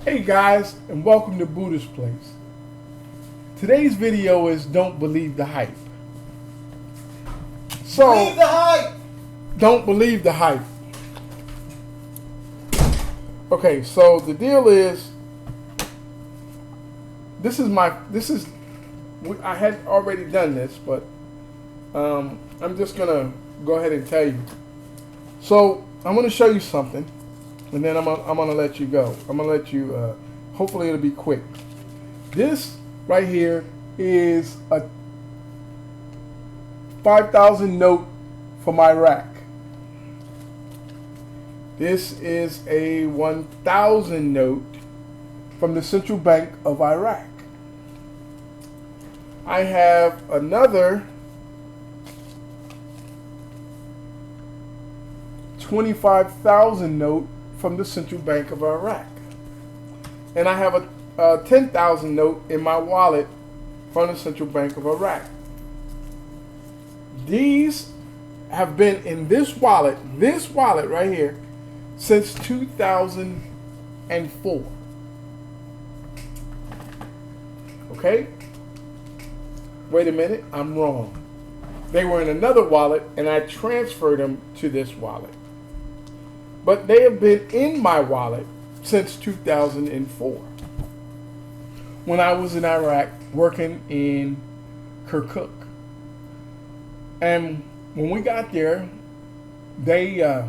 Hey guys, and welcome to Buddha's Place. Today's video is don't believe the hype. Believe the hype. Don't believe the hype. Okay, so the deal is, I had already done this, but I'm just gonna go ahead and tell you. So I'm gonna show you something, and then I'm gonna let you go. I'm gonna let you. Hopefully, it'll be quick. This right here is a 5,000 note from Iraq. This is a 1,000 note from the Central Bank of Iraq. I have another 25,000 note from the Central Bank of Iraq. And I have a 10,000 note in my wallet from the Central Bank of Iraq. These have been in this wallet right here, since 2004. Okay? Wait a minute, I'm wrong. They were in another wallet and I transferred them to this wallet. But they have been in my wallet since 2004. When I was in Iraq working in Kirkuk. And when we got there, a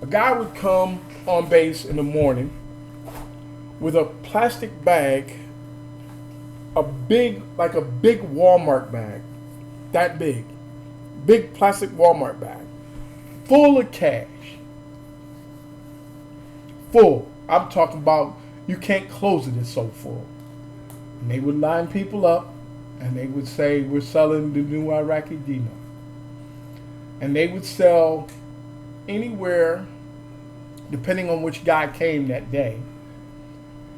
guy would come on base in the morning with a plastic bag, like a big Walmart bag, that big plastic Walmart bag, full of cash. Full. I'm talking about you can't close it, it's so full. And they would line people up and they would say, we're selling the new Iraqi dinar. And they would sell anywhere, depending on which guy came that day.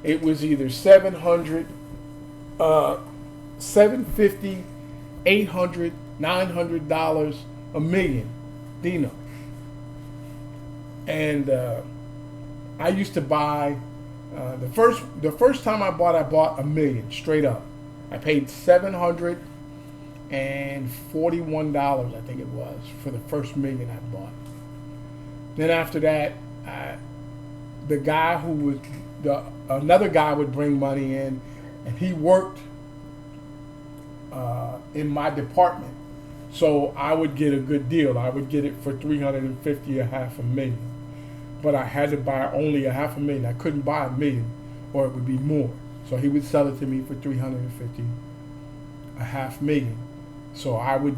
It was either $700, $750, $800, $900, a million dinar. And I used to buy the first time I bought a million straight up. I paid $741, I think it was, for the first million I bought. Then after that, another guy would bring money in, and he worked in my department, so I would get a good deal. I would get it for $350, a half a million. But I had to buy only a half a million. I couldn't buy a million, or it would be more. So he would sell it to me for $350, a half million. So I would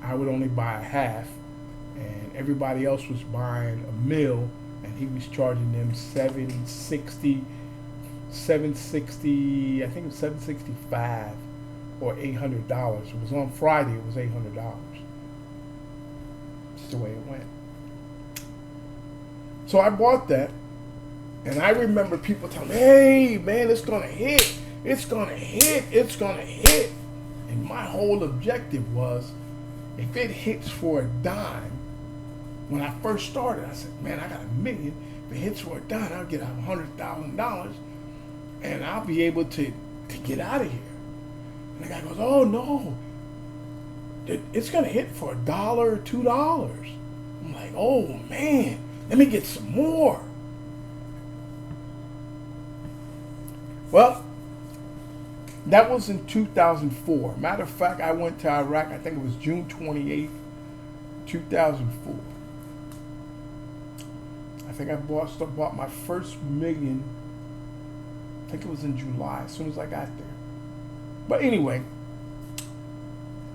only buy a half, and everybody else was buying a mil, and he was charging them $760, I think it was $765 or $800. It was on Friday. It was $800. That's the way it went. So I bought that, and I remember people telling me, hey, man, it's going to hit. It's going to hit. It's going to hit. And my whole objective was, if it hits for a dime, when I first started, I said, man, I got a million. If it hits for a dime, I'll get $100,000, and I'll be able to get out of here. And the guy goes, oh, no. It's going to hit for $1 or $2. I'm like, oh, man. Let me get some more. Well, that was in 2004. Matter of fact, I went to Iraq, I think it was June 28th, 2004. I think I bought my first million, I think it was in July, as soon as I got there. But anyway,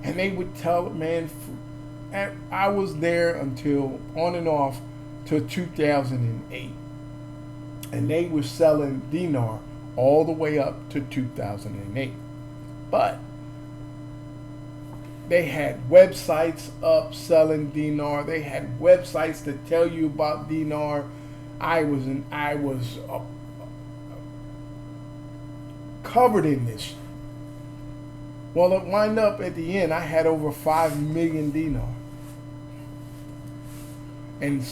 and they would tell, man, and I was there until on and off till 2008, and they were selling dinar all the way up to 2008. But they had websites up selling dinar. They had websites that tell you about dinar. I was covered in this. Well, it wound up at the end, I had over 5 million dinar. And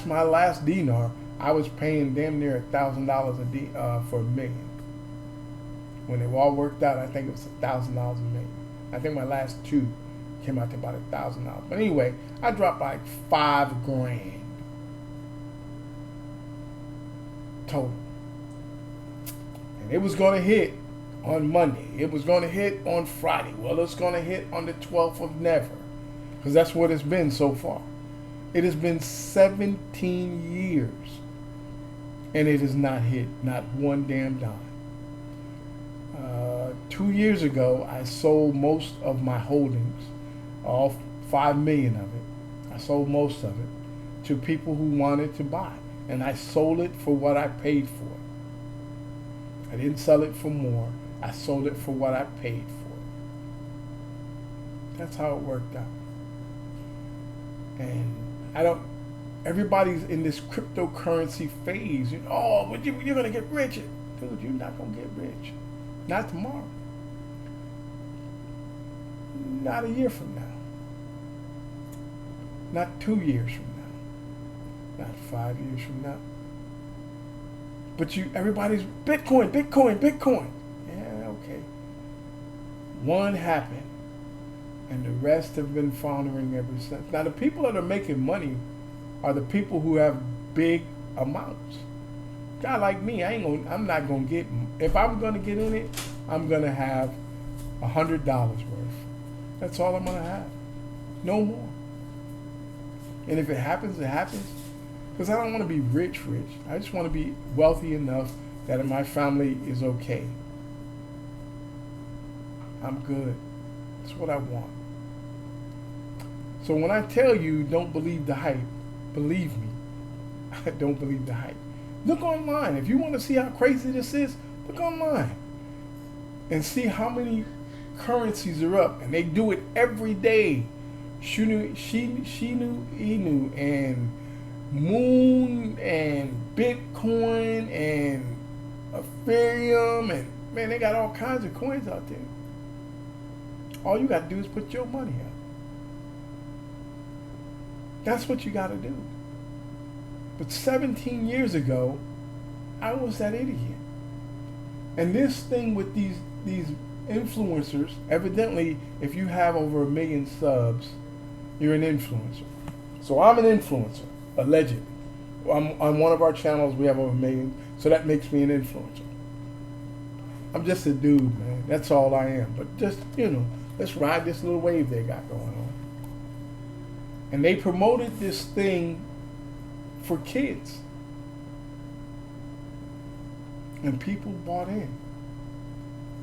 my last dinar, I was paying damn near $1,000 for a million. When it all worked out, I think it was $1,000 a million. I think my last two came out to about $1,000. But anyway, I dropped like $5,000 total. And it was going to hit on Monday. It was going to hit on Friday. Well, it's going to hit on the 12th of never. Because that's what it's been so far. It has been 17 years. And it has not hit, not one damn dime. 2 years ago, I sold most of my holdings, all 5 million of it. I sold most of it to people who wanted to buy. And I sold it for what I paid for. I didn't sell it for more. I sold it for what I paid for. That's how it worked out. And everybody's in this cryptocurrency phase. Oh, but you're going to get rich. Dude, you're not going to get rich. Not tomorrow. Not a year from now. Not 2 years from now. Not 5 years from now. But everybody's Bitcoin. Yeah, okay. One happened, and the rest have been foundering ever since. Now, the people that are making money are the people who have big amounts. Guy like me, I'm not gonna get. If I'm gonna get in it, I'm gonna have $100 worth. That's all I'm gonna have. No more. And if it happens, it happens. Because I don't want to be rich. I just want to be wealthy enough that my family is okay. I'm good. That's what I want. So when I tell you don't believe the hype, believe me, I don't believe the hype. Look online. If you want to see how crazy this is, look online and see how many currencies are up. And they do it every day. Shinu, Inu, and Moon, and Bitcoin, and Ethereum, and man, they got all kinds of coins out there. All you got to do is put your money up. That's what you got to do. But 17 years ago, I was that idiot. And this thing with these influencers, evidently, if you have over 1 million subs, you're an influencer. So I'm an influencer, allegedly. On one of our channels, we have over 1 million, so that makes me an influencer. I'm just a dude, man. That's all I am. But just, let's ride this little wave they got going on. And they promoted this thing for kids. And people bought in.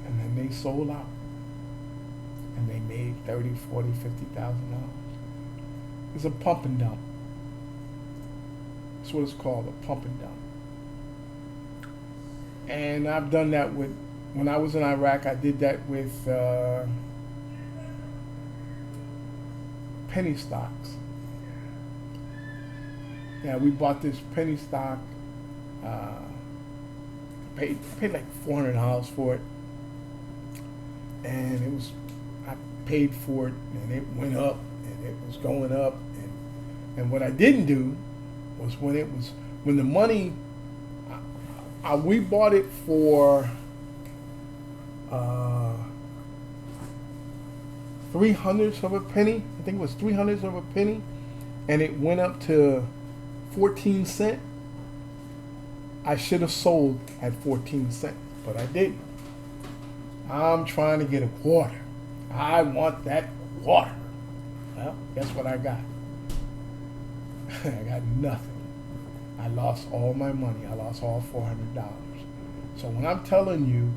And then they sold out. And they made $30,000, $40,000, $50,000. It's a pump and dump. That's what it's called, a pump and dump. And I've done that when I was in Iraq, I did that with penny stocks. Yeah, we bought this penny stock, paid like $400 for it. And I paid for it, and it went up, and it was going up. And what I didn't do was when the money, we bought it for 3/100 of a penny. I think it was 3/100 of a penny, and it went up to 14 cents. I should have sold at 14 cents, but I didn't. I'm trying to get a quarter. I want that quarter. Well, guess what I got? I got nothing. I lost all my money. I lost all $400. So when I'm telling you,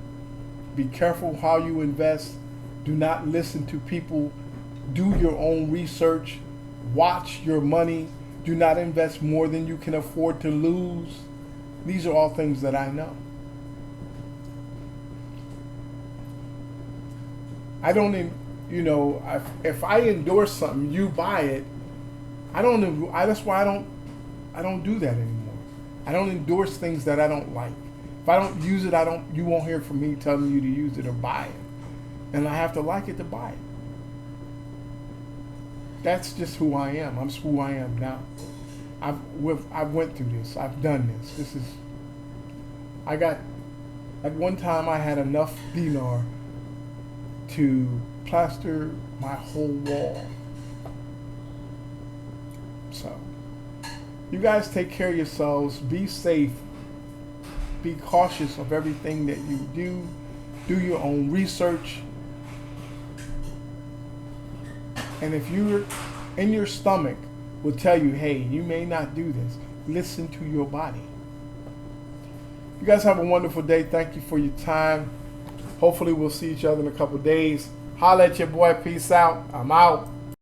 be careful how you invest. Do not listen to people. Do your own research. Watch your money. Do not invest more than you can afford to lose. These are all things that I know. I don't, if I endorse something, you buy it. That's why I don't do that anymore. I don't endorse things that I don't like. If I don't use it, you won't hear from me telling you to use it or buy it. And I have to like it to buy it. That's just who I am. I'm who I am now. I went through this. I've done this. I got, at one time I had enough dinar to plaster my whole wall. So, you guys take care of yourselves. Be safe. Be cautious of everything that you do. Do your own research. And if you're in your stomach will tell you, hey, you may not do this. Listen to your body. You guys have a wonderful day. Thank you for your time. Hopefully we'll see each other in a couple days. Holla at your boy. Peace out. I'm out.